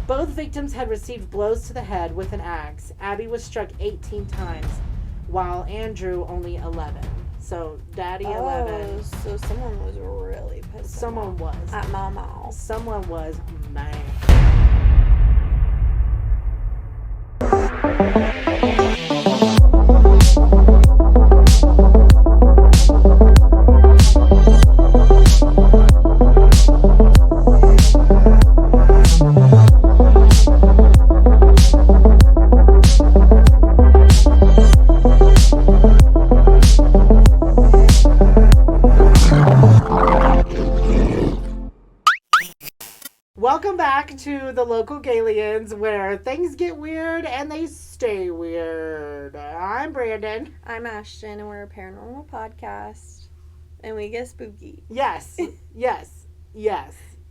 Both victims had received blows to the head with an axe. Abby was struck 18 times, while Andrew only 11. So, Daddy 11. So someone was really pissed. Someone was. At Mama. Someone was mad. Welcome back to the local Gayliens, where things get weird and they stay weird. I'm Brandon. I'm Ashten, and we're a paranormal podcast. And we get spooky. Yes.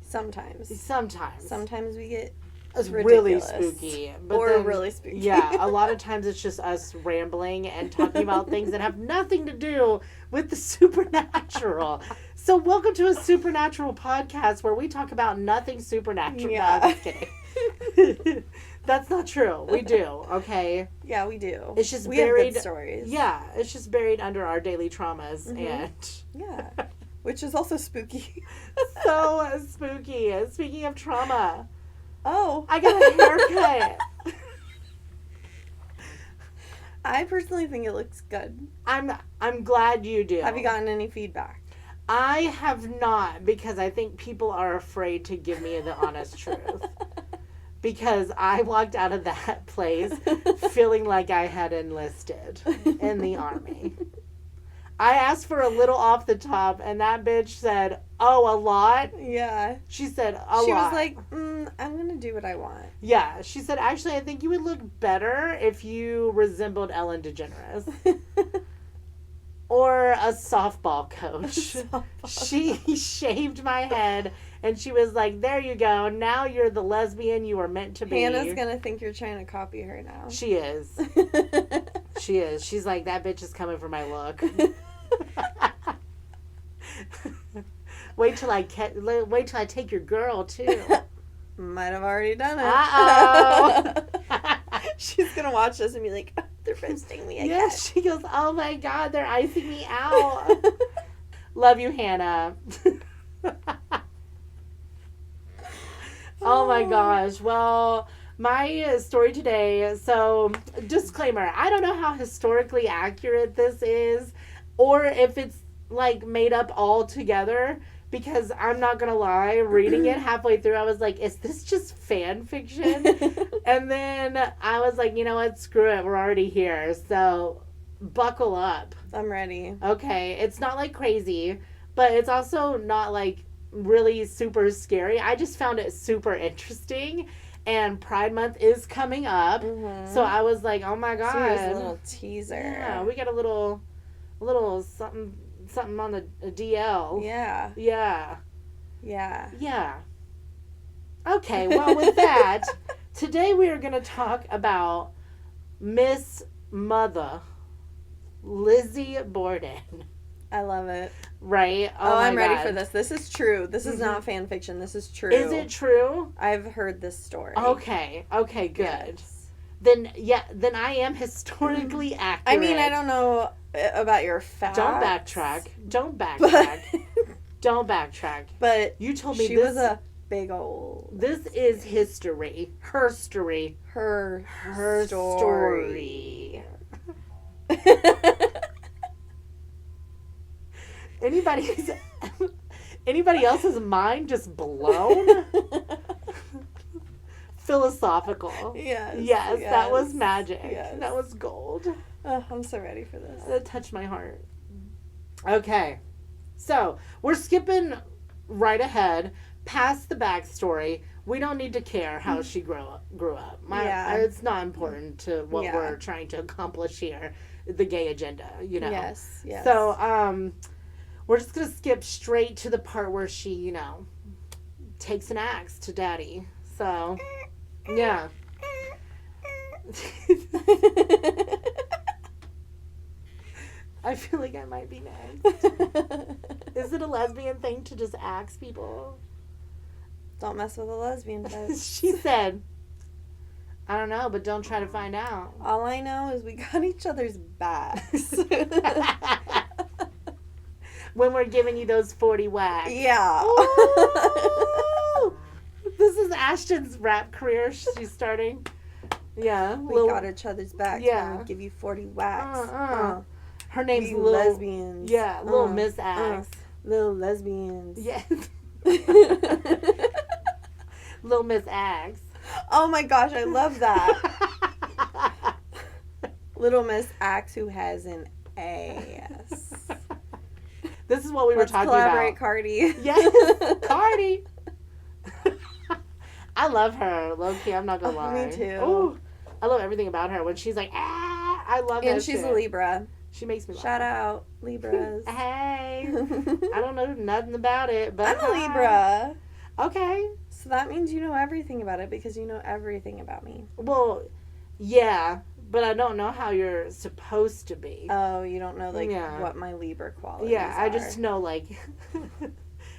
Sometimes. Sometimes we get it's ridiculous. Really spooky. Really spooky. Yeah, a lot of times it's just us rambling and talking about things that have nothing to do with the supernatural. So welcome to a supernatural podcast where we talk about nothing supernatural. Yeah. No, I'm just kidding. That's not true. We do, okay? Yeah, we do. It's just we buried. have good stories. Yeah, it's just buried under our daily traumas. Mm-hmm. And yeah. Which is also spooky. So spooky. Speaking of trauma. Oh. I got a haircut. I personally think it looks good. I'm glad you do. Have you gotten any feedback? I have not, because I think people are afraid to give me the honest truth. Because I walked out of that place feeling like I had enlisted in the army. I asked for a little off the top, and that bitch said, "Oh, a lot?" Yeah. She said, a lot. She was like, I'm going to do what I want. Yeah. She said, actually, I think you would look better if you resembled Ellen DeGeneres. Or a softball coach. She shaved my head, and she was like, there you go. Now you're the lesbian you were meant to be. Hannah's going to think you're trying to copy her now. She is. She is. She's like, that bitch is coming for my look. Wait till I take your girl, too. Might have already done it. Uh-oh. She's going to watch this and be like, they're roasting me again. Yes, she goes, oh my God, they're icing me out. Love you, Hannah. Oh my gosh. Well, my story today, so disclaimer, I don't know how historically accurate this is or if it's like made up all together. Because I'm not going to lie, reading it halfway through, I was like, is this just fan fiction? And then I was like, you know what? Screw it. We're already here. So buckle up. I'm ready. Okay. It's not like crazy, but it's also not like really super scary. I just found it super interesting. And Pride Month is coming up. Mm-hmm. So I was like, oh my God. So here's a little teaser. Yeah, we got a little something on the DL. Yeah. Yeah. Yeah. Yeah. Okay, well, with that, today we are going to talk about Miss Mother, Lizzie Borden. I love it. Right? Oh I'm ready for this. This is true. This is not fan fiction. This is true. Is it true? I've heard this story. Okay, good. Yes. Then I am historically accurate. I mean, I don't know about your facts. Don't backtrack. Don't backtrack. But you told me she was a big old. This is history. Her story. Her story. Anybody else's mind just blown? Philosophical. Yes, that was magic. Yes. That was gold. Oh, I'm so ready for this. That touched my heart. Okay. So, we're skipping right ahead past the backstory. We don't need to care how she grew up. It's not important to what we're trying to accomplish here. The gay agenda, you know. Yes. So, we're just going to skip straight to the part where she, takes an axe to Daddy. So, yeah. I feel like I might be next. Is it a lesbian thing to just axe people? Don't mess with a lesbian, folks. She said, I don't know, but don't try to find out. All I know is we got each other's backs. When we're giving you those 40 whacks. Yeah. Ooh! This is Ashton's rap career she's starting. Yeah. We got each other's backs. Yeah. When we give you 40 whacks. Her name's You Lil lesbians. Yeah, Little Miss Axe. Little lesbians. Yes. Little Miss Axe. Oh my gosh, I love that. Little Miss Axe who has an ass. This is what we were talking collaborate, about. Cardi. Yes, Cardi. I love her, low key. I'm not gonna lie. Me too. Ooh, I love everything about her. When she's like, ah, I love that. And she's a Libra. She makes me laugh. Shout out, Libras. Hey, I don't know nothing about it, but I'm a Libra. Okay. So that means you know everything about it because you know everything about me. Well, yeah, but I don't know how you're supposed to be. Oh, you don't know what my Libra qualities are. I just know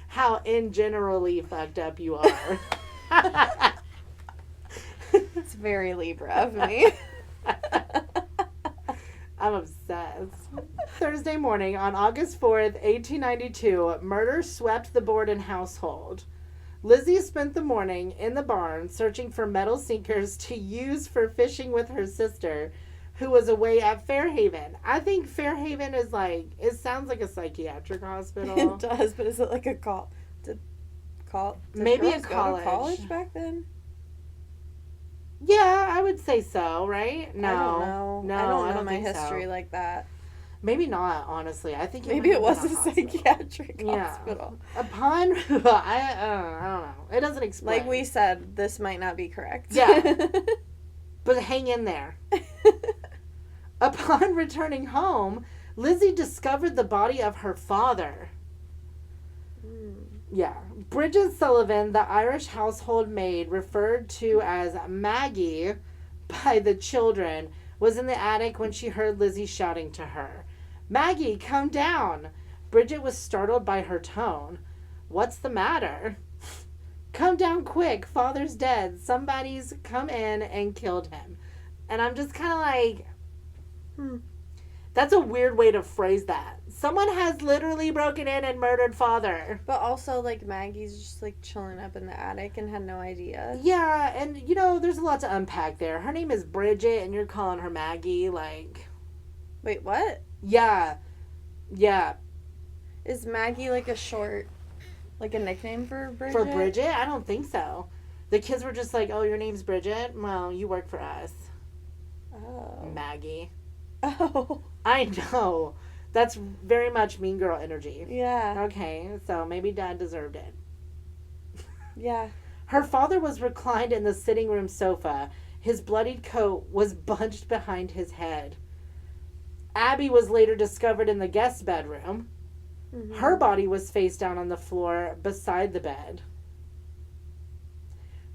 how in generally fucked up you are. It's very Libra of me. I'm obsessed. Thursday morning on August 4th, 1892, murder swept the Borden household. Lizzie spent the morning in the barn searching for metal sinkers to use for fishing with her sister, who was away at Fairhaven. I think Fairhaven is it sounds like a psychiatric hospital. It does, but is it like a call? Maybe a girls college. Go to college back then? Yeah, I would say so, right? No. I don't know. No, I don't know my history like that. Maybe not, honestly. I think maybe it was a psychiatric hospital. Upon, I don't know. It doesn't explain. Like we said, this might not be correct. Yeah. But hang in there. Upon returning home, Lizzie discovered the body of her father. Yeah. Bridget Sullivan, the Irish household maid referred to as Maggie by the children, was in the attic when she heard Lizzie shouting to her, "Maggie, come down!" Bridget was startled by her tone. "What's the matter?" "Come down quick, father's dead. Somebody's come in and killed him." And I'm just kind of like, that's a weird way to phrase that. Someone has literally broken in and murdered father. But also, Maggie's just, chilling up in the attic and had no idea. Yeah, and, there's a lot to unpack there. Her name is Bridget, and you're calling her Maggie, Wait, what? Yeah. Yeah. Is Maggie, a short, a nickname for Bridget? For Bridget? I don't think so. The kids were just like, oh, your name's Bridget? Well, you work for us. Oh. Maggie. Oh. I know. That's very much Mean Girl energy. Yeah. Okay, so maybe Dad deserved it. Yeah. Her father was reclined in the sitting room sofa. His bloodied coat was bunched behind his head. Abby was later discovered in the guest bedroom. Mm-hmm. Her body was face down on the floor beside the bed.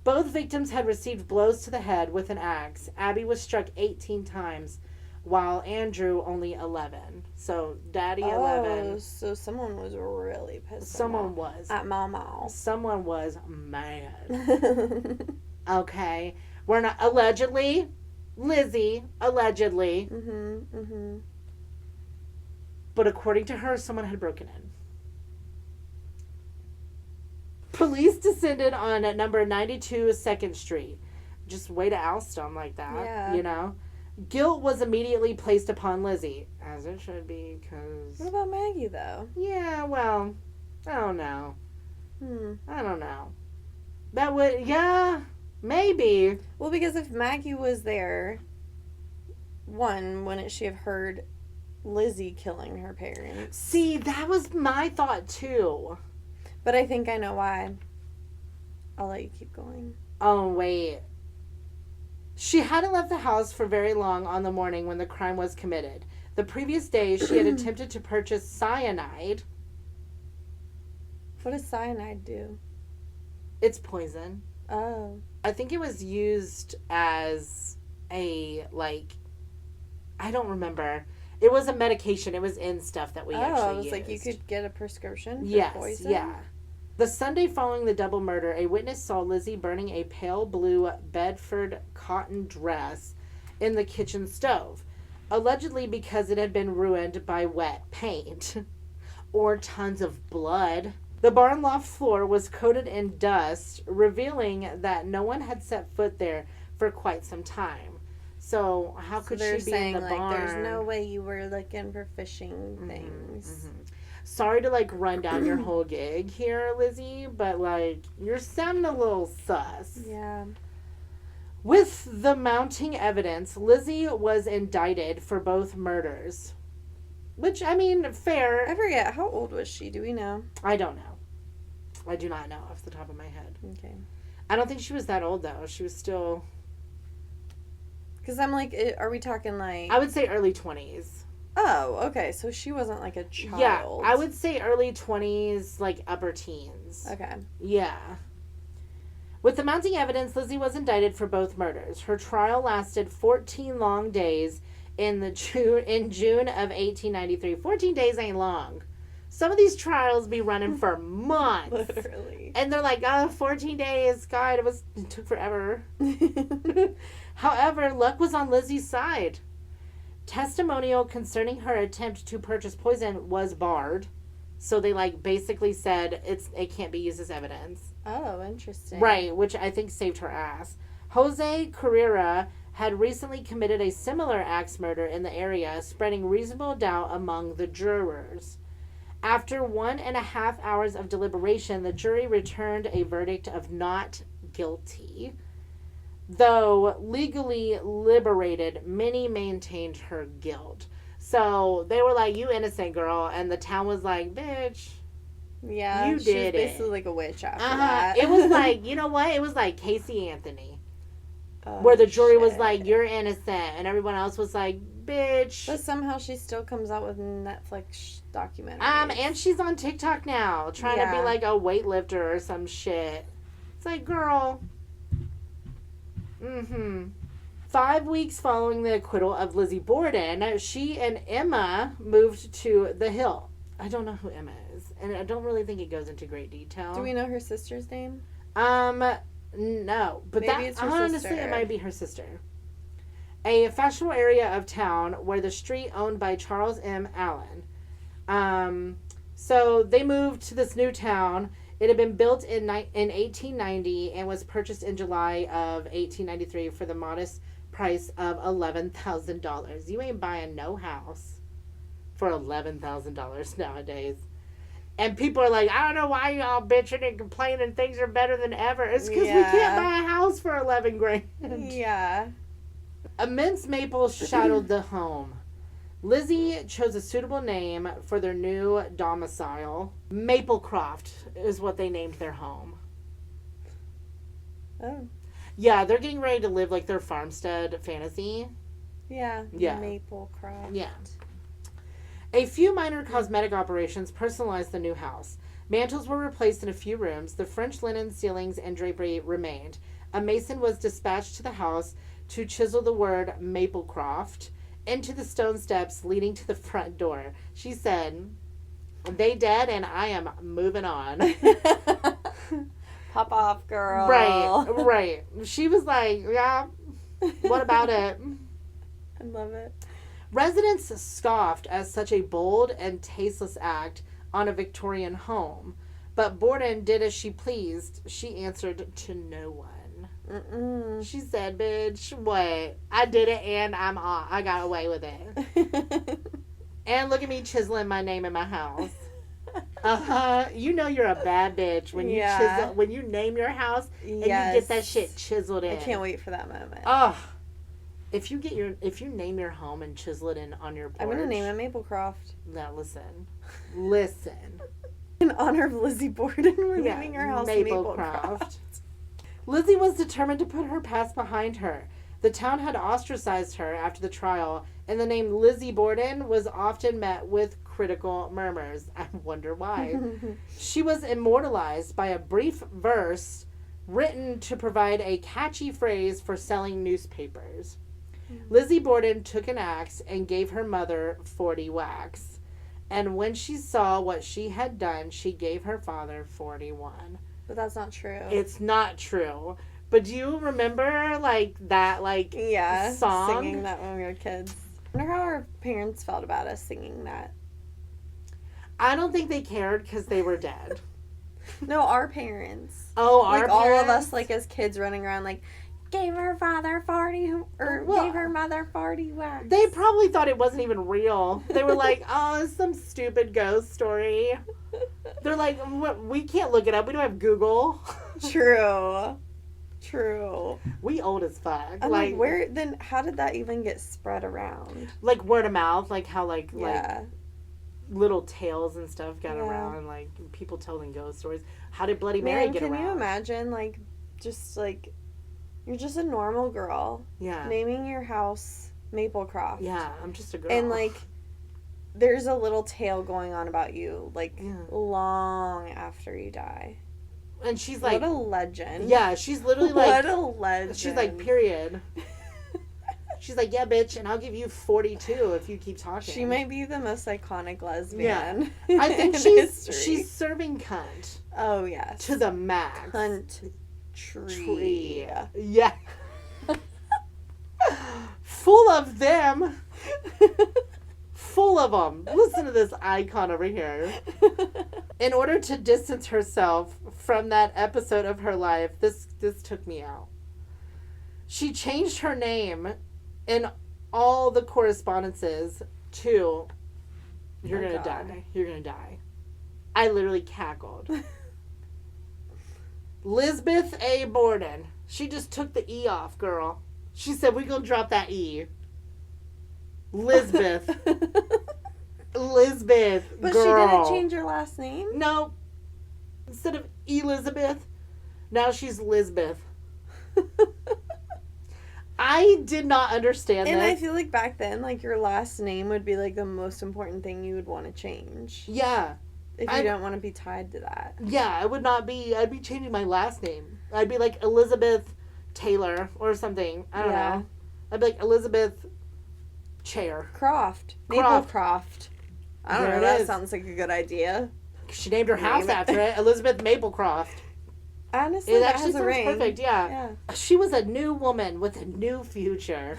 Both victims had received blows to the head with an axe. Abby was struck 18 times, while Andrew only 11. So, Daddy 11. So someone was really pissed. Someone was. At Mama. Someone was mad. Okay. We're not... Allegedly. Lizzie. Allegedly. Mm-hmm. Mm-hmm. But according to her, someone had broken in. Police descended on number 92 2nd Street. Just way to oust them like that, Yeah. Guilt was immediately placed upon Lizzie, as it should be, because... What about Maggie, though? Yeah, well, I don't know. I don't know. That would, yeah, maybe. Well, because if Maggie was there, wouldn't she have heard Lizzie killing her parents? See, that was my thought, too. But I think I know why. I'll let you keep going. Oh, wait. She hadn't left the house for very long on the morning when the crime was committed. The previous day, she had attempted to purchase cyanide. What does cyanide do? It's poison. Oh. I think it was used as a, I don't remember. It was a medication. It was in stuff that we actually used. You could get a prescription for yes, poison? Yeah. The Sunday following the double murder, a witness saw Lizzie burning a pale blue Bedford cotton dress in the kitchen stove, allegedly because it had been ruined by wet paint or tons of blood. The barn loft floor was coated in dust, revealing that no one had set foot there for quite some time. So how could she be in the barn? There's no way you were looking for fishing things. Mm-hmm. Sorry to like run down your whole gig here, Lizzie, but like you're sounding a little sus. Yeah. With the mounting evidence, Lizzie was indicted for both murders. Which, I mean, fair. I forget. How old was she? Do we know? I don't know. I do not know off the top of my head. Okay. I don't think she was that old, though. She was still... Because I'm like, are we talking like... I would say early 20s. Oh, okay. So she wasn't like a child. Yeah, I would say early 20s, like upper teens. Okay. Yeah. With the mounting evidence, Lizzie was indicted for both murders. Her trial lasted 14 long days in June of 1893. 14 days ain't long. Some of these trials be running for months. Literally. And they're like, 14 days. God, it took forever. However, luck was on Lizzie's side. Testimonial concerning her attempt to purchase poison was barred. So they like basically said it can't be used as evidence. Oh, interesting. Right, which I think saved her ass. Jose Carrera had recently committed a similar axe murder in the area, spreading reasonable doubt among the jurors. After 1.5 hours of deliberation, the jury returned a verdict of not guilty. Though legally liberated, many maintained her guilt. So they were like, you innocent girl. And the town was like, bitch. Yeah, you she did was it. basically like a witch after that. It was like, you know what? It was like Casey Anthony. Where the jury was like, you're innocent. And everyone else was like, bitch. But somehow she still comes out with Netflix documentaries. And she's on TikTok now. Trying to be like a weightlifter or some shit. It's like, girl. 5 weeks following the acquittal of Lizzie Borden, she and Emma moved to the Hill. I don't know who Emma is, and I don't really think it goes into great detail. Do we know her sister's name? No, but maybe it's her honestly, sister. it might be her sister. A fashionable area of town where the street owned by Charles M. Allen. So they moved to this new town. It had been built in 1890 and was purchased in July of 1893 for the modest price of $11,000. You ain't buying no house for $11,000 nowadays. And people are like, I don't know why y'all bitching and complaining things are better than ever. It's because we can't buy a house for $11,000. Yeah. Immense maples shadowed the home. Lizzie chose a suitable name for their new domicile. Maplecroft is what they named their home. Oh. Yeah, they're getting ready to live like their farmstead fantasy. Yeah. Maplecroft. Yeah. A few minor cosmetic operations personalized the new house. Mantles were replaced in a few rooms. The French linen ceilings and drapery remained. A mason was dispatched to the house to chisel the word Maplecroft into the stone steps leading to the front door. She said, they dead and I am moving on. Pop off, girl. Right. She was like, yeah, what about it? I love it. Residents scoffed at such a bold and tasteless act on a Victorian home, but Borden did as she pleased. She answered to no one. She said, bitch, what? I did it and I'm off. I got away with it. And look at me chiseling my name in my house. You know you're a bad bitch when you chisel, when you name your house and you get that shit chiseled in. I can't wait for that moment. Oh, if you name your home and chisel it in on your porch. I'm gonna name it Maplecroft. Now listen. In honor of Lizzie Borden, we're naming our house Maplecroft. Lizzie was determined to put her past behind her. The town had ostracized her after the trial, and the name Lizzie Borden was often met with critical murmurs. I wonder why. She was immortalized by a brief verse written to provide a catchy phrase for selling newspapers. Lizzie Borden took an axe and gave her mother 40 whacks. And when she saw what she had done, she gave her father 41. But that's not true. It's not true. But do you remember, like, that, like, song? Singing that when we were kids. I wonder how our parents felt about us singing that. I don't think they cared because they were dead. No, our parents. Oh, our like, parents? all of us, like, as kids running around, like, gave her father 40, or gave her mother 40 whacks. They probably thought it wasn't even real. They were like, oh, it's some stupid ghost story. They're like, we can't look it up. We don't have Google. True. We old as fuck. I'm like, where, then how did that even get spread around? Like, word of mouth, like how, like little tales and stuff got around, and, like, people telling ghost stories. How did Bloody Mary get around? Can you imagine, like, just, like, you're just a normal girl. Yeah. Naming your house Maplecroft. Yeah, I'm just a girl. And, like, there's a little tale going on about you, like, long after you die. And she's like... What a legend. Yeah, she's literally like... What a legend. She's like, period. She's like, yeah, bitch, and I'll give you 42 if you keep talking. She might be the most iconic lesbian. Yeah. I think she's serving cunt. Oh, yes. To the max. Cunt tree. Yeah. Full of them. Full of them. Listen to this icon over here. In order to distance herself from that episode of her life, this took me out. She changed her name in all the correspondences to "You're gonna die. You're gonna die." I literally cackled. Lizzie A. Borden. She just took the E off, girl. She said, "We're gonna drop that E." Lizbeth. Lizbeth, but girl. She didn't change her last name? No. Instead of Elizabeth, now she's Lizbeth. I did not understand that. And I feel like back then, like, your last name would be, like, the most important thing you would want to change. Yeah. If you don't want to be tied to that. Yeah, I would not be. I'd be changing my last name. I'd be like Elizabeth Taylor or something. I don't know. I'd be like Elizabeth Chair. Croft. Maplecroft. I don't know. That sounds like a good idea. She named her house after it. Elizabeth Maplecroft. Honestly, it that actually has a sounds ring. Perfect. Yeah. She was a new woman with a new future.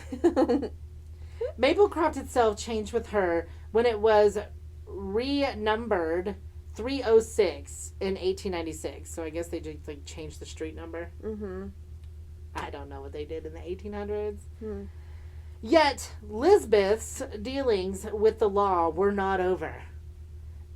Maplecroft itself changed with her when it was renumbered 306 in 1896. So I guess they just like changed the street number. Mm-hmm. I don't know what they did in the 1800s. Yet Lizbeth's dealings with the law were not over.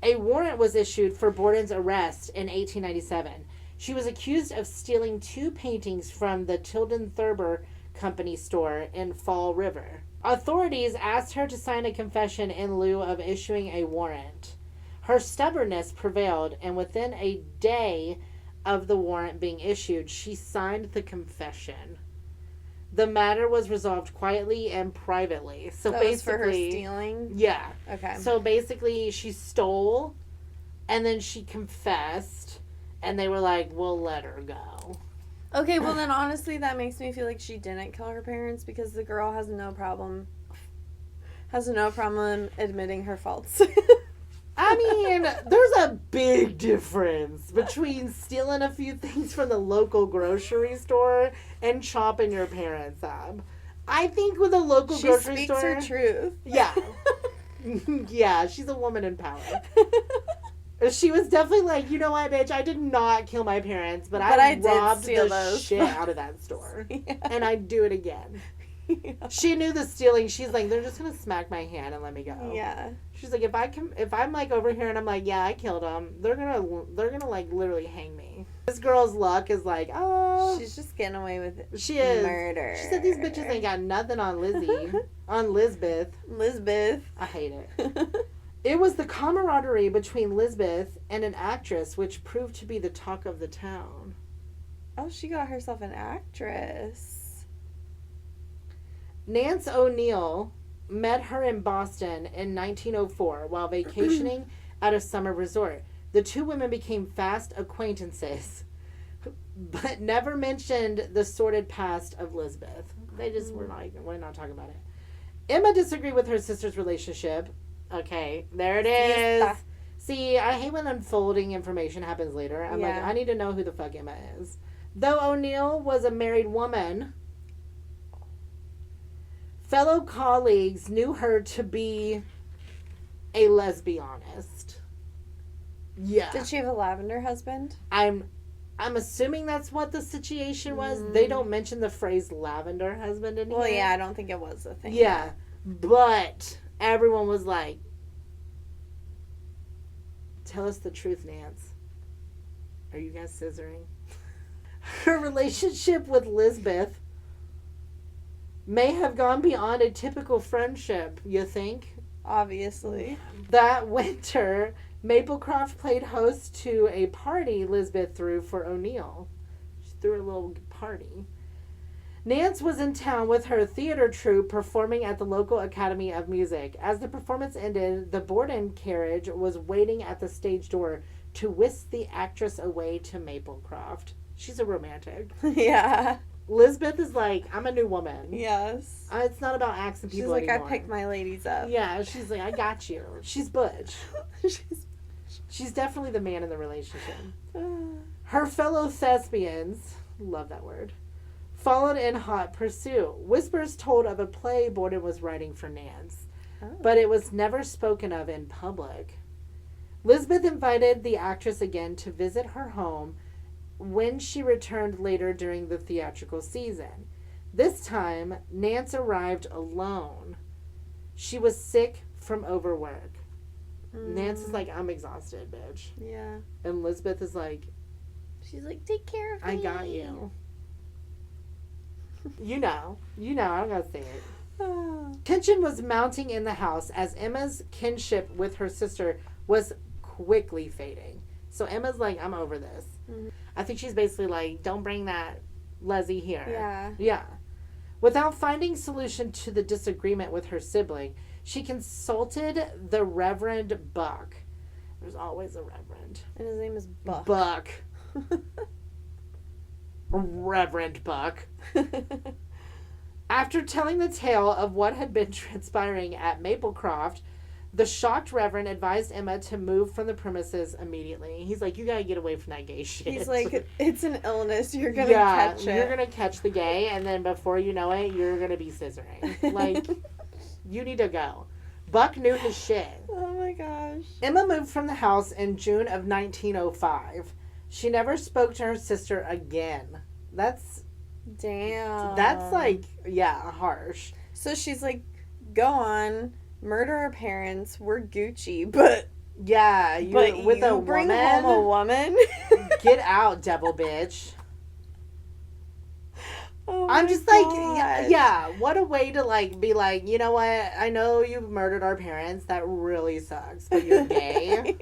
A warrant was issued for Borden's arrest in 1897. She was accused of stealing 2 paintings from the Tilden Thurber Company store in Fall River. Authorities asked her to sign a confession in lieu of issuing a warrant. Her stubbornness prevailed, and within a day of the warrant being issued, she signed the confession. The matter was resolved quietly and privately. So that basically, was for her stealing? Yeah. Okay. So basically, she stole, and then she confessed, and they were like, "We'll let her go." Okay, well then honestly, that makes me feel like she didn't kill her parents because the girl has no problem admitting her faults. I mean, there's a big difference between stealing a few things from the local grocery store and chopping your parents up. I think with a local grocery store... She speaks her truth. Yeah. Yeah, she's a woman in power. She was definitely like, you know what, bitch, I did not kill my parents, but I robbed the shit out of that store. Yeah. And I'd do it again. Yeah. She knew the stealing. She's like, they're just gonna smack my hand and let me go. Yeah. She's like, if I'm like over here and I'm like, yeah, I killed him, they're gonna like literally hang me. This girl's luck is like, oh, she's just getting away with it. She is Murder. She said these bitches ain't got nothing on Lizzie, on Lizbeth. Lizbeth. I hate it. It was the camaraderie between Lizbeth and an actress which proved to be the talk of the town. Oh, she got herself an actress. Nance O'Neill met her in Boston in 1904 while vacationing at a summer resort. The two women became fast acquaintances, but never mentioned the sordid past of Lizbeth. They just were like, we're not talking about it. Emma disagreed with her sister's relationship. Okay, there it is. See, I hate when unfolding information happens later. I'm like, I need to know who the fuck Emma is. Though O'Neill was a married woman, fellow colleagues knew her to be a lesbianist. Yeah. Did she have a lavender husband? I'm assuming that's what the situation was. They don't mention the phrase lavender husband in here. Well, yeah, I don't think it was a thing. Yeah, but everyone was like, tell us the truth, Nance. Are you guys scissoring? Her relationship with Lisbeth may have gone beyond a typical friendship, you think? Obviously. That winter, Maplecroft played host to a party Lisbeth threw for O'Neill. She threw a little party. Nance was in town with her theater troupe performing at the local Academy of Music. As the performance ended, the Borden carriage was waiting at the stage door to whisk the actress away to Maplecroft. She's a romantic. Yeah. Lisbeth is like, I'm a new woman. Yes. It's not about axing people anymore. She's like, anymore. I picked my ladies up. Yeah, she's like, I got you. She's butch. She's definitely the man in the relationship. Her fellow thespians, love that word, followed in hot pursuit. Whispers told of a play Borden was writing for Nance, but it was never spoken of in public. Lisbeth invited the actress again to visit her home when she returned later during the theatrical season. This time, Nance arrived alone. She was sick from overwork. Nance is like, I'm exhausted, bitch. Yeah. And Lisbeth is like, she's like, take care of me. I got you. You know, I don't gotta say it. Tension was mounting in the house as Emma's kinship with her sister was quickly fading. So Emma's like, I'm over this. Mm-hmm. I think she's basically like, don't bring that Lizzie here. Yeah. Yeah. Without finding solution to the disagreement with her sibling, she consulted the Reverend Buck. There's always a Reverend. And his name is Buck. Buck. Reverend Buck. After telling the tale of what had been transpiring at Maplecroft, the shocked Reverend advised Emma to move from the premises immediately. He's like, you gotta get away from that gay shit. He's like, it's an illness. You're gonna catch it. You're gonna catch the gay, and then before you know it, you're gonna be scissoring. Like, you need to go. Buck knew his shit. Oh my gosh. Emma moved from the house in June of 1905. She never spoke to her sister again. Damn. That's like, yeah, harsh. So she's like, go on, murder our parents, we're Gucci, but yeah, with a bring woman, home a woman. Get out, devil bitch. Oh I'm just gosh. like, yeah, what a way to like be like, you know what? I know you murdered our parents. That really sucks, but you're gay.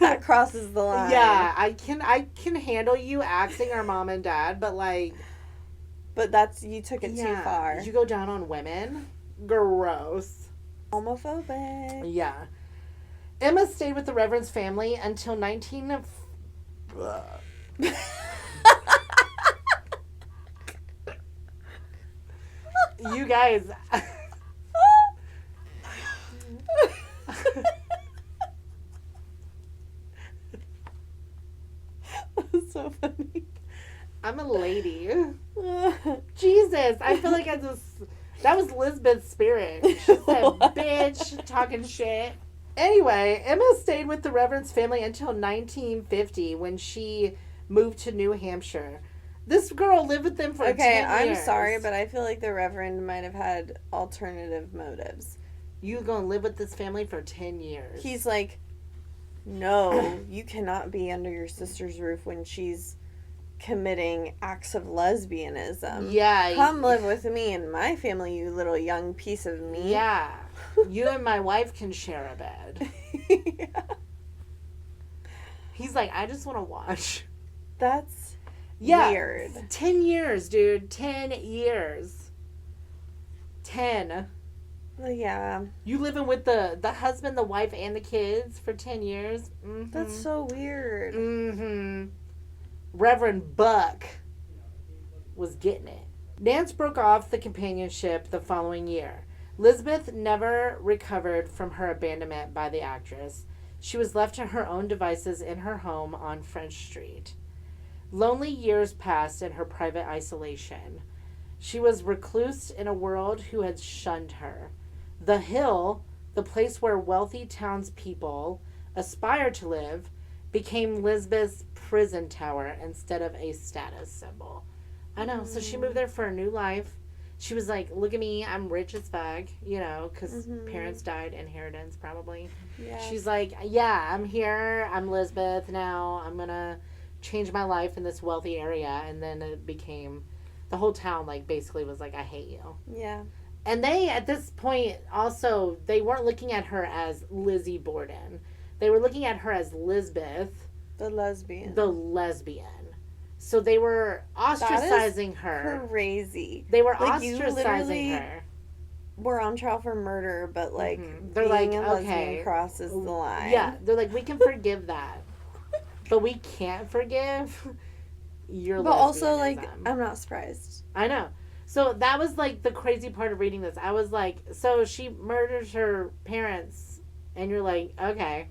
That crosses the line. Yeah, I can handle you axing our mom and dad, but like, you took it too far. You go down on women? Gross. Homophobic. Yeah. Emma stayed with the Reverend's family until You guys. That's so funny. I'm a lady. Jesus, I feel like that was Lisbeth's spirit. She said, bitch, talking shit. Anyway, Emma stayed with the Reverend's family until 1950 when she moved to New Hampshire. This girl lived with them for 10 years. I'm sorry, but I feel like the Reverend might have had alternative motives. You gonna live with this family for 10 years. He's like, no, you cannot be under your sister's roof when she's committing acts of lesbianism. Yeah. Come live with me and my family, you little young piece of meat. Yeah. You and my wife can share a bed. Yeah. He's like, I just want to watch. That's weird. 10 years, dude. 10 years. 10. Yeah. You living with the husband, the wife, and the kids for 10 years? Mm-hmm. That's so weird. Mm-hmm. Reverend Buck was getting it. Nance broke off the companionship the following year. Lisbeth never recovered from her abandonment by the actress. She was left to her own devices in her home on French Street. Lonely years passed in her private isolation. She was recluse in a world who had shunned her. The Hill, the place where wealthy townspeople aspire to live, became Lisbeth's prison tower instead of a status symbol. I know. So she moved there for a new life. She was like, look at me, I'm rich as fuck, you know, because parents died, inheritance probably. Yeah. She's like, yeah, I'm here, I'm Lisbeth now, I'm going to change my life in this wealthy area. And then it became, the whole town, like, basically was like, I hate you. Yeah. And they, at this point, also, they weren't looking at her as Lizzie Borden. They were looking at her as Lisbeth. The lesbian. The lesbian. So they were ostracizing her. Crazy. They were like, you ostracizing her. We're on trial for murder, but like they're being like, a lesbian okay, crosses the line. Yeah, they're like, we can forgive that, but we can't forgive your. But also, like, I'm not surprised. I know. So that was like the crazy part of reading this. I was like, so she murders her parents, and you're like, okay,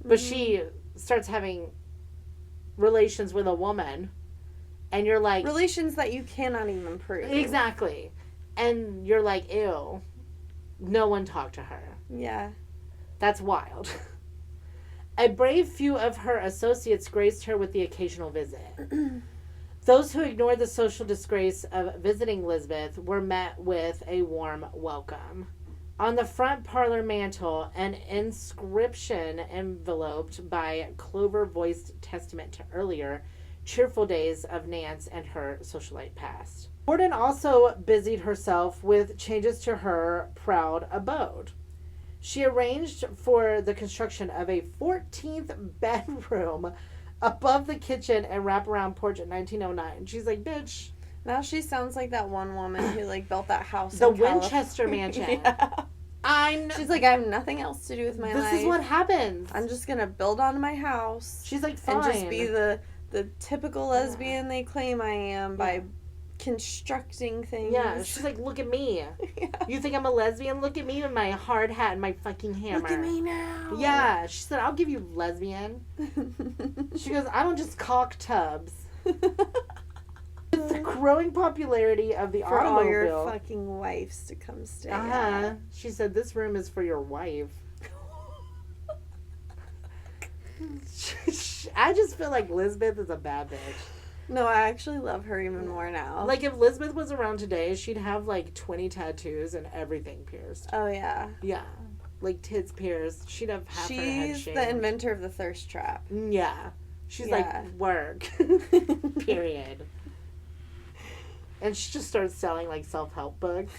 but she starts having relations with a woman, and you're like, relations that you cannot even prove. Exactly. And you're like, ew, no one talked to her. Yeah. That's wild. A brave few of her associates graced her with the occasional visit. Those who ignored the social disgrace of visiting Lisbeth were met with a warm welcome. On the front parlor mantel, an inscription enveloped by clover-voiced testament to earlier cheerful days of Nance and her socialite past. Borden also busied herself with changes to her proud abode. She arranged for the construction of a 14th bedroom above the kitchen and wraparound porch in 1909. She's like, bitch. Now she sounds like that one woman who like built that house the in Winchester Mansion. Yeah. She's like, I have nothing else to do with my life. This is what happens. I'm just gonna build on my house. She's like, fine. And just be the typical lesbian they claim I am by constructing things. Yeah, she's like, look at me. Yeah. You think I'm a lesbian? Look at me with my hard hat and my fucking hammer. Look at me now. Yeah, she said, I'll give you lesbian. She goes, I don't just caulk tubs. With the growing popularity of the for automobile. all your fucking wives to come stay. She said, this room is for your wife. I just feel like Lisbeth is a bad bitch. No, I actually love her even more now. Like, if Lisbeth was around today, she'd have, like, 20 tattoos and everything pierced. Oh, yeah. Yeah. Like, tits pierced. She'd have half her head shaved. She's the inventor of the thirst trap. Yeah. She's like, work. Period. And she just starts selling, like, self-help books.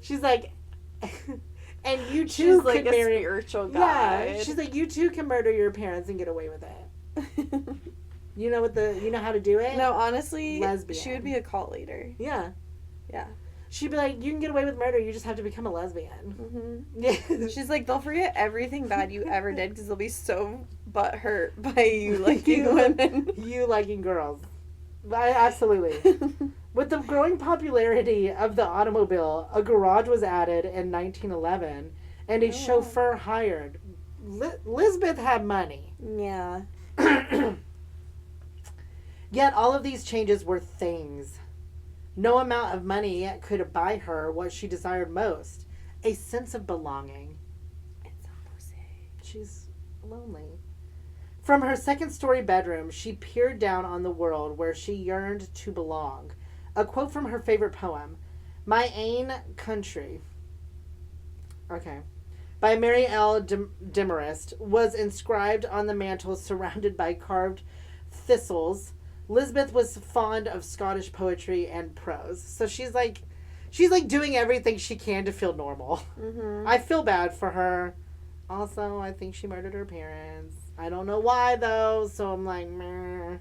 She's like... And you too She's like could marry... a spiritual guide. Yeah. She's like, you too can murder your parents and get away with it. You know how to do it? No, honestly, lesbian. She would be a cult leader. Yeah. Yeah. She'd be like, you can get away with murder, you just have to become a lesbian. Mm-hmm. Yeah. She's like, they'll forget everything bad you ever did because they'll be so butthurt by you liking women. You liking girls. Absolutely. With the growing popularity of the automobile, a garage was added in 1911 and a chauffeur hired. Lisbeth had money. Yeah. Yet all of these changes were things. No amount of money could buy her what she desired most, a sense of belonging. She's lonely. From her second-story bedroom, she peered down on the world where she yearned to belong. A quote from her favorite poem, My Ain Country, by Mary L. Demarest, was inscribed on the mantel surrounded by carved thistles. Lisbeth was fond of Scottish poetry and prose. So she's like doing everything she can to feel normal. Mm-hmm. I feel bad for her. Also, I think she murdered her parents. I don't know why, though, so I'm like, meh.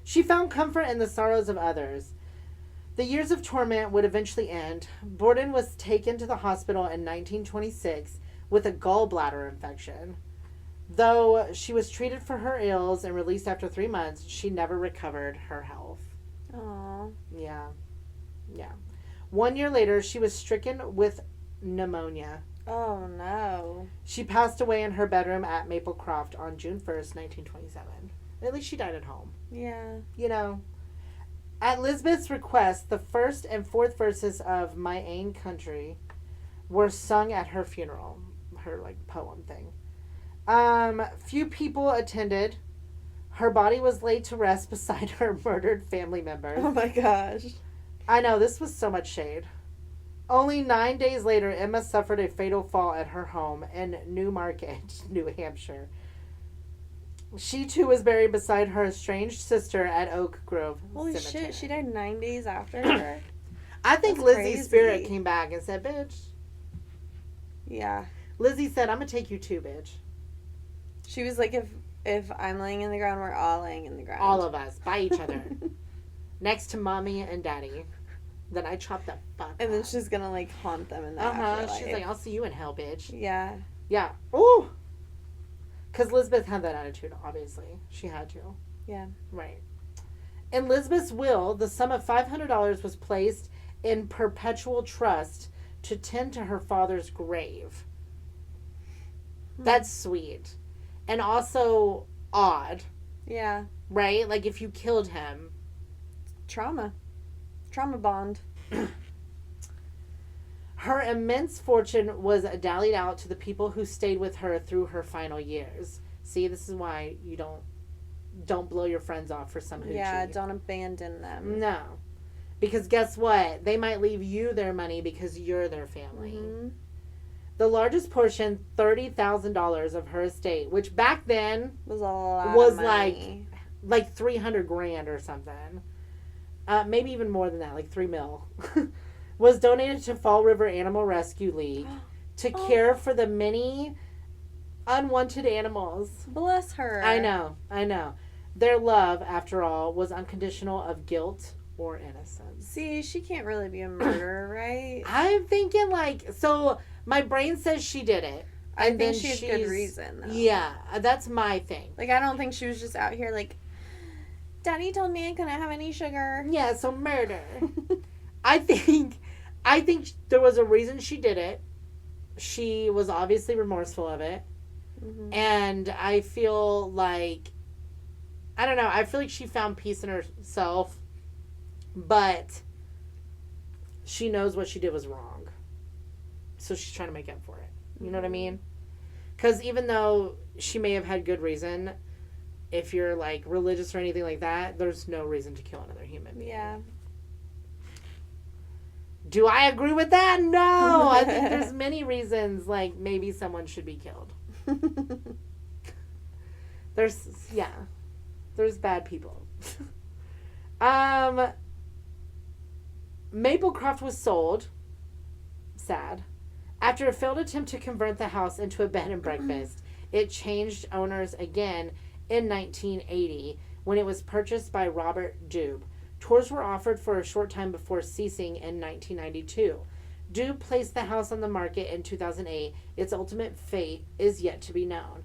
She found comfort in the sorrows of others. The years of torment would eventually end. Borden was taken to the hospital in 1926 with a gallbladder infection. Though she was treated for her ills and released after 3 months, she never recovered her health. Aww. Yeah. Yeah. 1 year later, she was stricken with pneumonia. Oh, no. She passed away in her bedroom at Maplecroft on June 1st, 1927. At least she died at home. Yeah. You know. At Lisbeth's request, the first and fourth verses of My Ain Country were sung at her funeral. Her, like, poem thing. Few people attended. Her body was laid to rest beside her murdered family members. Oh, my gosh. I know, this was so much shade. Only 9 days later, Emma suffered a fatal fall at her home in Newmarket, New Hampshire. She, too, was buried beside her estranged sister at Oak Grove Holy Cemetery. shit, she died 9 days after her? I think That's Lizzie's crazy. spirit came back and said, bitch. Yeah. Lizzie said, I'm going to take you too, bitch. She was like, if I'm laying in the ground, we're all laying in the ground. All of us, by each other. Next to mommy and daddy. Then I chopped the fuck And then up. she's gonna, like, haunt them in the afterlife. She's like, I'll see you in hell, bitch. Yeah. Yeah. Ooh. Because Lisbeth had that attitude, obviously. She had to. Yeah. Right. In Lisbeth's will, the sum of $500 was placed in perpetual trust to tend to her father's grave. That's sweet. And also odd, Yeah. right? Like if you killed him. Trauma bond. Her immense fortune was dallied out to the people who stayed with her through her final years. See, this is why you don't blow your friends off for some hoochie. Yeah, don't abandon them. No. Because guess what? They might leave you their money because you're their family. Mm-hmm. The largest portion, $30,000 of her estate, which back then Was a lot was of money. like $300,000 or something. Maybe even more than that, like $3 million. Was donated to Fall River Animal Rescue League to care for the many unwanted animals. Bless her. I know. Their love, after all, was unconditional of guilt or innocence. See, she can't really be a murderer, right? I'm thinking so my brain says she did it. I And think then she has good reason, though. Yeah, that's my thing. Like, I don't think she was just out here like, Daddy told me I couldn't have any sugar. Yeah, so murder. I think there was a reason she did it. She was obviously remorseful of it. Mm-hmm. And I feel like, I don't know, I feel like she found peace in herself, but she knows what she did was wrong. So she's trying to make up for it. You know what I mean? Because even though she may have had good reason, if you're like religious or anything like that, there's no reason to kill another human being. Yeah. Do I agree with that? No. I think there's many reasons like maybe someone should be killed. There's bad people. Maplecroft was sold. Sad. After a failed attempt to convert the house into a bed and breakfast, it changed owners again in 1980 when it was purchased by Robert Dube. Tours were offered for a short time before ceasing in 1992. Dube placed the house on the market in 2008. Its ultimate fate is yet to be known.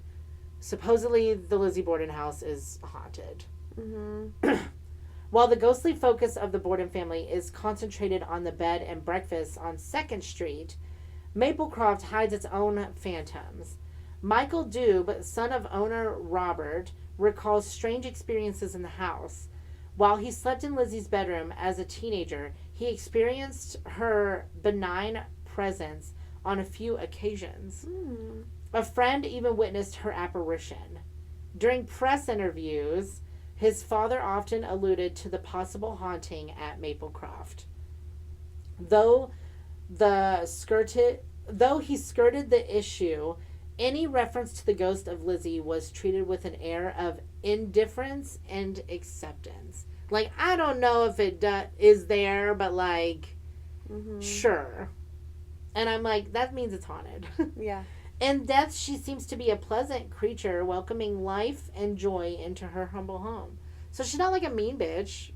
Supposedly, the Lizzie Borden house is haunted. Mm-hmm. While the ghostly focus of the Borden family is concentrated on the bed and breakfast on 2nd Street, Maplecroft hides its own phantoms. Michael Dube, son of owner Robert, recalls strange experiences in the house. While he slept in Lizzie's bedroom as a teenager, he experienced her benign presence on a few occasions. Mm. A friend even witnessed her apparition. During press interviews, his father often alluded to the possible haunting at Maplecroft. Though he skirted the issue, any reference to the ghost of Lizzie was treated with an air of indifference and acceptance. Like, I don't know if it is there, but like, sure. And I'm like, that means it's haunted. Yeah. In death, she seems to be a pleasant creature, welcoming life and joy into her humble home. So she's not like a mean bitch.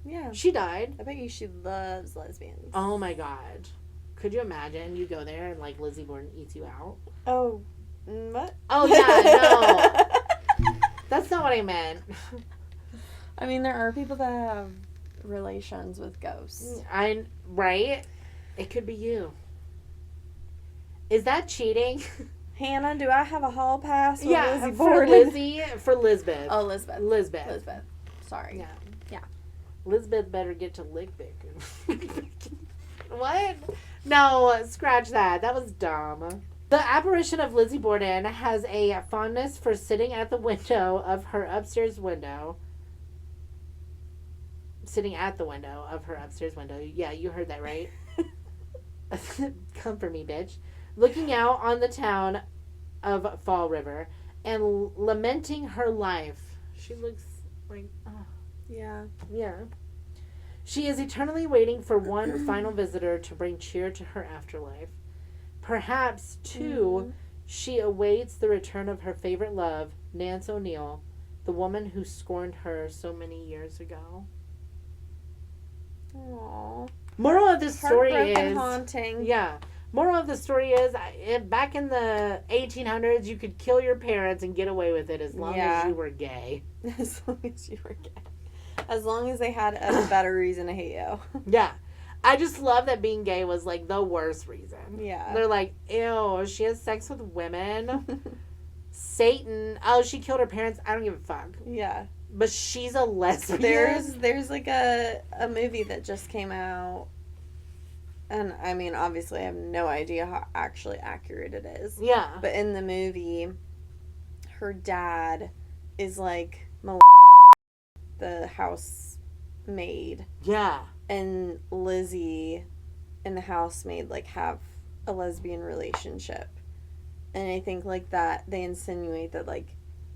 Yeah. She died. I bet you she loves lesbians. Oh my god. Could you imagine you go there and like Lizzie Borden eats you out? Oh, what? Oh yeah, no. That's not what I meant. I mean, there are people that have relations with ghosts. Right? It could be you. Is that cheating? Hannah, do I have a hall pass with Yeah, Lizzie for Borden? Lizzie, for Lisbeth. Oh, Lisbeth. Lisbeth. Lisbeth. Sorry. Yeah. Yeah. Lisbeth better get to Lickbick. What? No, scratch that. That was dumb. The apparition of Lizzie Borden has a fondness for sitting at the window of her upstairs window. Sitting at the window of her upstairs window. Yeah, you heard that right. Come for me, bitch. Looking out on the town of Fall River and lamenting her life. She looks like, oh. Yeah. Yeah. She is eternally waiting for one final visitor to bring cheer to her afterlife. Perhaps, too, she awaits the return of her favorite love, Nance O'Neill, the woman who scorned her so many years ago. Aww. Moral of the story Heartbroken is... haunting. Yeah. Moral of the story is, back in the 1800s, you could kill your parents and get away with it as long as you were gay. As long as you were gay. As long as they had a better reason to hate you. Yeah. I just love that being gay was, like, the worst reason. Yeah. They're like, ew, she has sex with women. Satan. Oh, she killed her parents. I don't give a fuck. Yeah. But she's a lesbian. There's like a movie that just came out. And, I mean, obviously I have no idea how actually accurate it is. Yeah. But in the movie, her dad is, like, the housemaid. Yeah. And Lizzie and the housemaid, like, have a lesbian relationship. And I think, like, that they insinuate that, like,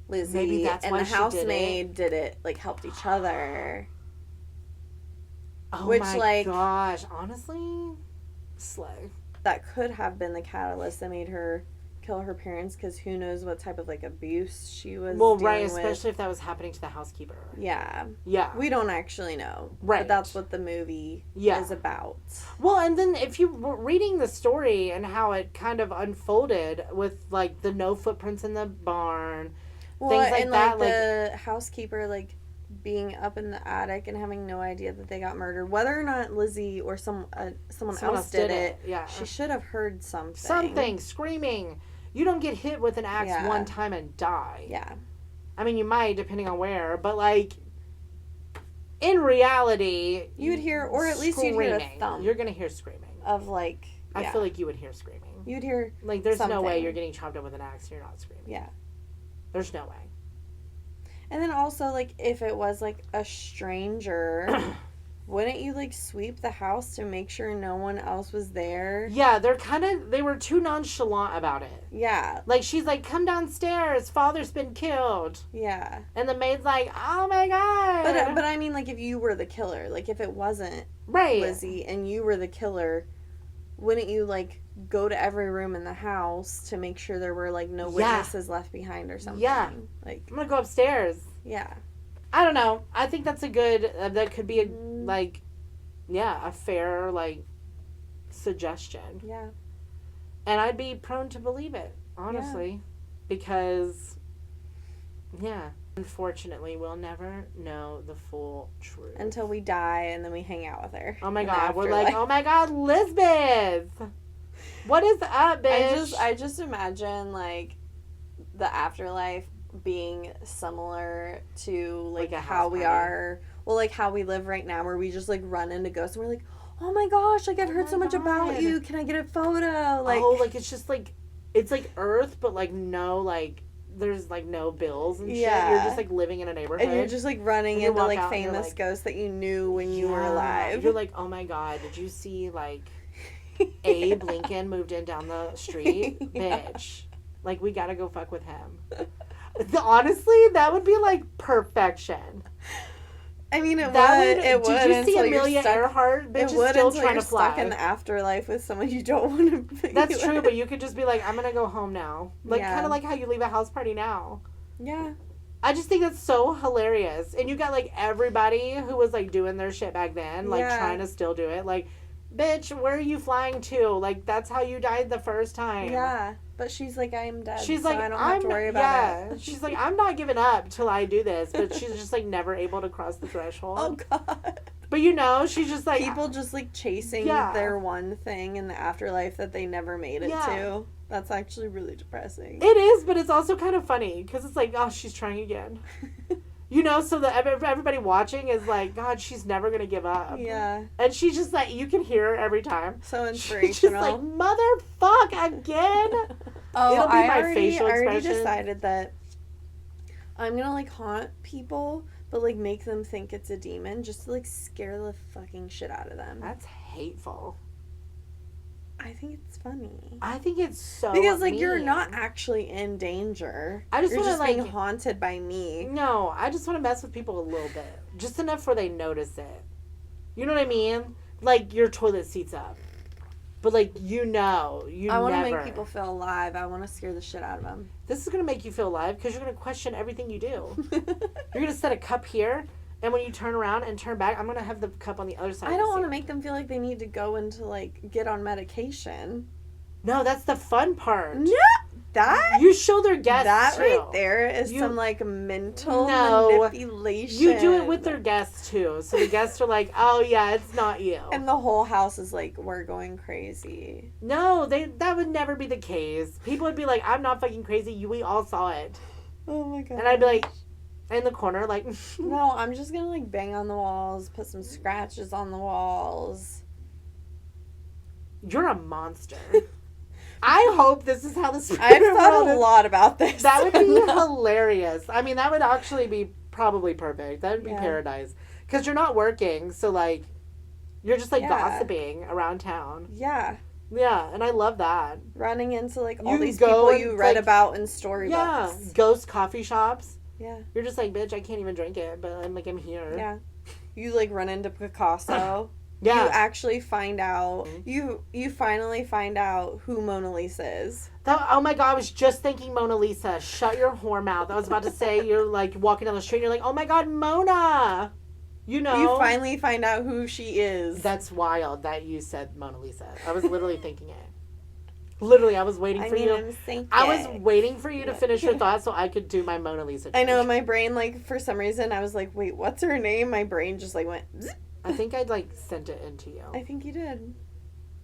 Lizzie and the housemaid did it, like, helped each other. Oh which, my like, gosh. Honestly, slay. That could have been the catalyst that made her kill her parents, because who knows what type of, like, abuse she was dealing especially with. if that was happening to the housekeeper. Yeah. Yeah. We don't actually know. Right. But that's what the movie is about. Well, and then if you were reading the story and how it kind of unfolded with, like, the no footprints in the barn, things like and, that. Like, the housekeeper, like, being up in the attic and having no idea that they got murdered. Whether or not Lizzie or someone else did it, yeah. she should have heard something. Something. Screaming. You don't get hit with an axe one time and die. Yeah. I mean, you might, depending on where, but, like, in reality... You would hear, or at least you'd hear a thump. You're going to hear screaming. Of, like... I feel like you would hear screaming. You'd hear like, there's something. no way you're getting chopped up with an axe and you're not screaming. Yeah. There's no way. And then also, like, if it was, like, a stranger, wouldn't you, like, sweep the house to make sure no one else was there? Yeah, they were too nonchalant about it. Yeah. Like, she's like, come downstairs, father's been killed. Yeah. And the maid's like, oh my God. But I mean, like, if you were the killer, like, if it wasn't Lizzie and you were the killer, wouldn't you, like, go to every room in the house to make sure there were, like, no witnesses left behind or something? Yeah. Like, I'm gonna go upstairs. Yeah. I don't know. I think that's a good, that could be, a fair, like, suggestion. Yeah. And I'd be prone to believe it, honestly. Yeah. Because, unfortunately, we'll never know the full truth. Until we die and then we hang out with her. Oh my God. We're like, oh my God, Lisbeth! What is up, bitch? I just imagine, like, the afterlife being similar to, like how we are, well, like, how we live right now, where we just, like, run into ghosts and we're like, oh my gosh, like, I've heard so much about you. Can I get a photo? Like, like, it's just, like, it's like Earth, but, like, no, like, there's, like, no bills and shit. You're just, like, living in a neighborhood. And you're just, like, running into, like, famous ghosts that you knew when you were alive. You're like, oh my God, did you see, like, Abe Lincoln moved in down the street? Bitch. Like, we gotta go fuck with him. Honestly, that would be, like, perfection. I mean, it would. Did you see Amelia Earhart? Bitch is still trying to fly. Stuck in the afterlife with someone you don't want to be. That's true, but you could just be like, I'm gonna go home now. Like, kind of like how you leave a house party now. Yeah. I just think that's so hilarious. And you got, like, everybody who was, like, doing their shit back then, like, trying to still do it. Like, bitch, where are you flying to? Like, that's how you died the first time. Yeah. But she's like, I am dead. She's so like, I don't have to worry about it. She's like, I'm not giving up till I do this. But she's just, like, never able to cross the threshold. Oh, God. But she's just like people just like chasing their one thing in the afterlife that they never made it to. That's actually really depressing. It is, but it's also kind of funny because it's like, oh, she's trying again. So that everybody watching is like, God, she's never gonna give up. Yeah. And she's just like, you can hear her every time. So inspirational. She's just like, motherfuck again. Oh, It'll be my facial I already expression. decided that I'm gonna like haunt people, but like make them think it's a demon, just to like scare the fucking shit out of them. That's hateful. I think it's funny. I think it's so because like mean. you're not actually in danger. I just you're want to just like being haunted by me. No, I just want to mess with people a little bit, just enough where they notice it. You know what I mean? Like your toilet seat's up, but like I want to make people feel alive. I want to scare the shit out of them. This is gonna make you feel alive because you're gonna question everything you do. You're gonna set a cup here. And when you turn around and turn back, I'm going to have the cup on the other side. I don't want to make them feel like they need to go into, like, get on medication. No, that's the fun part. No, that? You show their guests, that too. right there is some, like, mental manipulation. You do it with their guests, too. So the guests are like, oh, yeah, it's not you. And the whole house is like, we're going crazy. No, that would never be the case. People would be like, I'm not fucking crazy. We all saw it. Oh, my God. And I'd be like... in the corner, like... No, I'm just gonna, like, bang on the walls, put some scratches on the walls. You're a monster. I hope this is how the spirit I've thought a lot about this. That would be hilarious. I mean, that would actually be probably perfect. That would be paradise. Because you're not working, so, like, you're just, like, gossiping around town. Yeah. Yeah, and I love that. Running into, like, all these people you read about in storybooks. Yeah, ghost coffee shops. Yeah. You're just like, bitch, I can't even drink it, but I'm here. Yeah. You, like, run into Picasso. Yeah. You actually find out, you finally find out who Mona Lisa is. Oh my God, I was just thinking Mona Lisa. Shut your whore mouth. I was about to say, you're, like, walking down the street and you're like, oh my God, Mona. You finally find out who she is. That's wild that you said Mona Lisa. I was literally thinking it. Literally, I was waiting for you. I was waiting for you to finish your thought so I could do my Mona Lisa joke. I know, my brain, like, for some reason, I was like, wait, what's her name? My brain just, like, went... Zip. I think I'd, like, sent it into you. I think you did.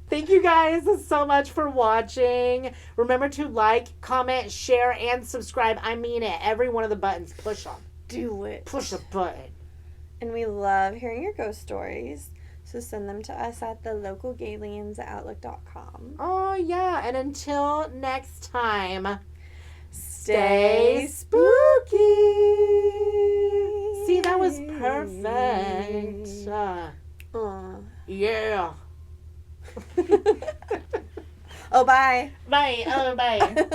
Thank you guys so much for watching. Remember to like, comment, share, and subscribe. I mean it. Every one of the buttons. Push them. Do it. Push a button. And we love hearing your ghost stories. So send them to us at thelocalgayliens@outlook.com. Oh, yeah. And until next time, stay spooky. See, that was perfect. Yeah. Oh, bye. Bye. Oh, bye.